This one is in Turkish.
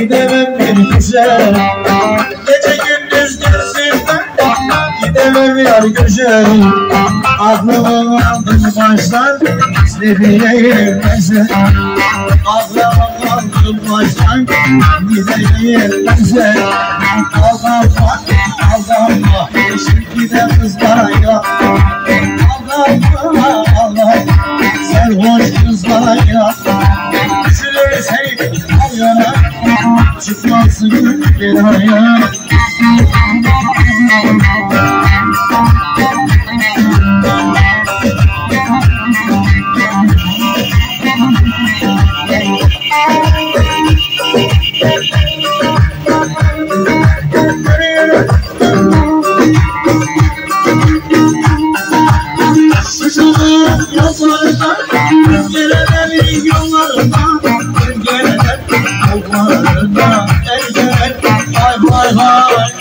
gidemem bir güzel. Gece gündüz gözümden gidemem yar güzel. Aklımı aldım baştan gideyim güzel. Aklımı aldım baştan gideyim güzel. Aldanma, aldanma, şimdi de kızlara ya. Aldanma, aldanma, sen hoş kızlara ya. Üzülürsen al yana, çıkmazsın belaya. Sıçradım yollardan, gelememin yollarından, gelememin yollarından, gelememin vay vay vay.